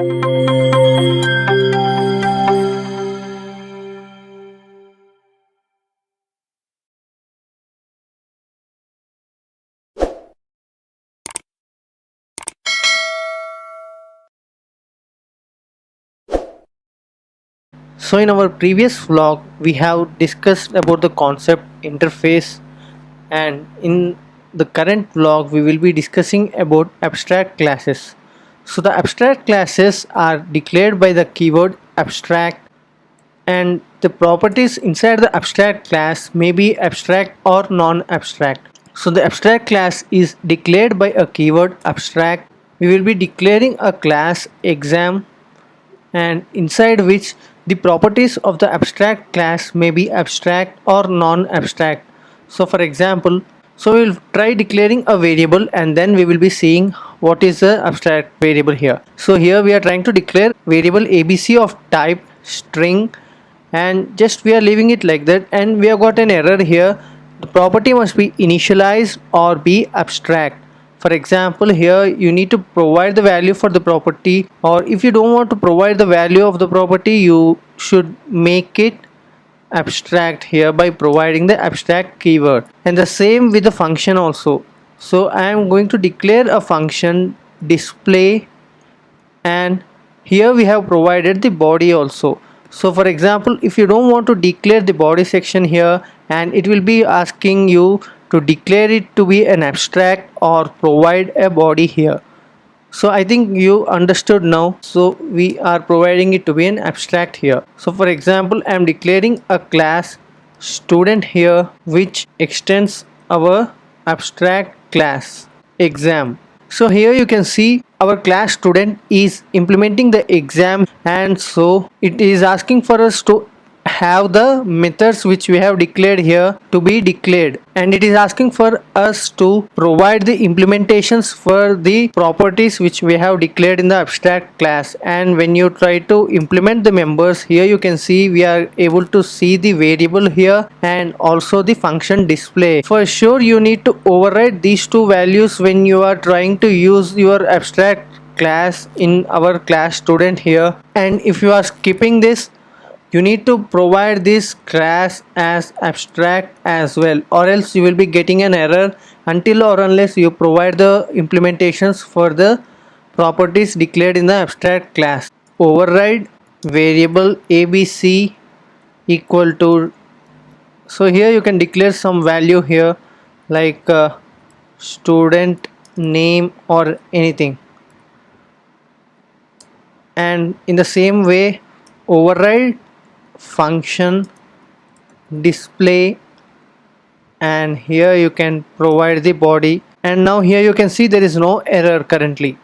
So in our previous vlog we have discussed about the concept interface, and in the current vlog we will be discussing about abstract classes. So the abstract classes are declared by the keyword abstract, and the properties inside the abstract class may be abstract or non-abstract. So the abstract class is declared by a keyword abstract. We will be declaring a class exam, and inside which the properties of the abstract class may be abstract or non-abstract. So for example, so we'll try declaring a variable and then we will be seeing what is the abstract variable here. So here we are trying to declare variable abc of type string, and just we are leaving it like that, and we have got an error here. The property must be initialized or be abstract. For example, here you need to provide the value for the property, or if you don't want to provide the value of the property, you should make it abstract here by providing the abstract keyword. And the same with the function also. So I am going to declare a function display, and here we have provided the body also. So for example, if you don't want to declare the body section here, and it will be asking you to declare it to be an abstract or provide a body here. So I think you understood now. So we are providing it to be an abstract here. So for example, I am declaring a class student here which extends our abstract class exam. So here you can see our class student is implementing the exam, and so it is asking for us to have the methods which we have declared here to be declared, and it is asking for us to provide the implementations for the properties which we have declared in the abstract class. And when you try to implement the members, here you can see we are able to see the variable here and also the function display. For sure you need to override these two values when you are trying to use your abstract class in our class student here, and if you are skipping this, you need to provide this class as abstract as well, or else you will be getting an error until or unless you provide the implementations for the properties declared in the abstract class. Override variable abc equal to, so here you can declare some value here like student name or anything, and in the same way override function display, and here you can provide the body. And now here you can see there is no error currently.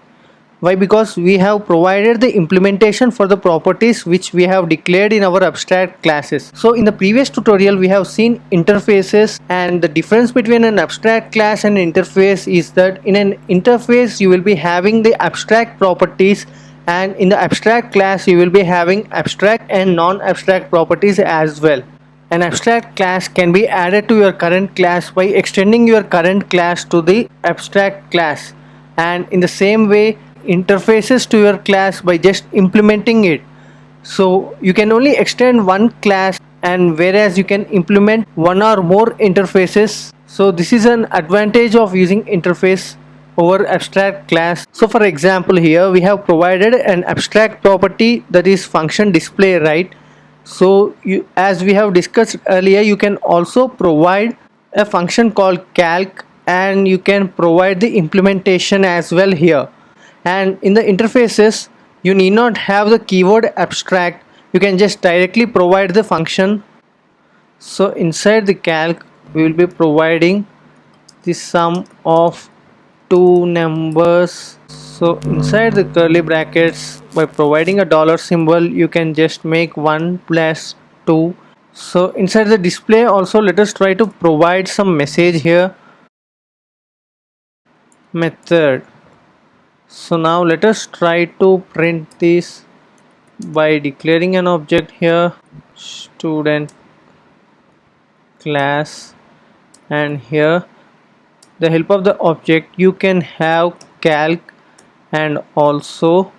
Why? Because we have provided the implementation for the properties which we have declared in our abstract classes. So in the previous tutorial we have seen interfaces, and the difference between an abstract class and interface is that in an interface you will be having the abstract properties, and in the abstract class you will be having abstract and non-abstract properties as well. An abstract class can be added to your current class by extending your current class to the abstract class, and in the same way interfaces to your class by just implementing it. So you can only extend one class, and whereas you can implement one or more interfaces. So this is an advantage of using interface over abstract class. So for example, here we have provided an abstract property, that is function display, right? So you, as we have discussed earlier, you can also provide a function called calc, and you can provide the implementation as well here. And in the interfaces you need not have the keyword abstract, you can just directly provide the function. So inside the calc we will be providing the sum of two numbers. So inside the curly brackets, by providing a dollar symbol, you can just make 1 plus 2. So inside the display also, let us try to provide some message here, method. So now let us try to print this by declaring an object here, student class, and here the help of the object you can have calc and also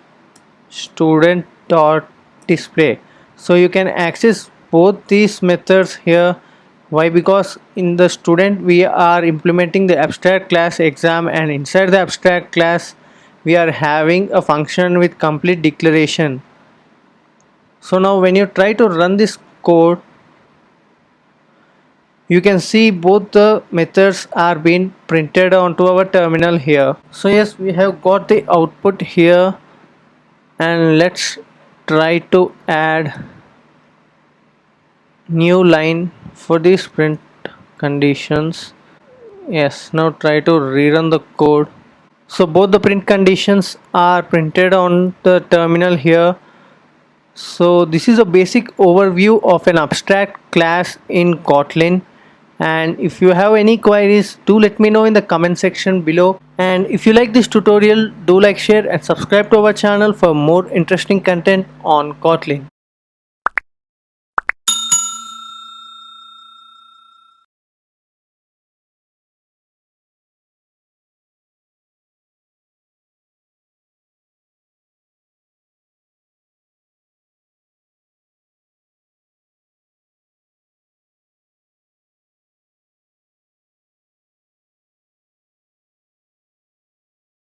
student dot display. So you can access both these methods here. Why? Because in the student we are implementing the abstract class exam, and inside the abstract class we are having a function with complete declaration. So now when you try to run this code, you can see both the methods are being printed onto our terminal here. So yes, we have got the output here, and let's try to add new line for these print conditions. Yes, now try to rerun the code. So both the print conditions are printed on the terminal here. So this is a basic overview of an abstract class in Kotlin, and if you have any queries, do let me know in the comment section below. And if you like this tutorial, do like, share and subscribe to our channel for more interesting content on Kotlin.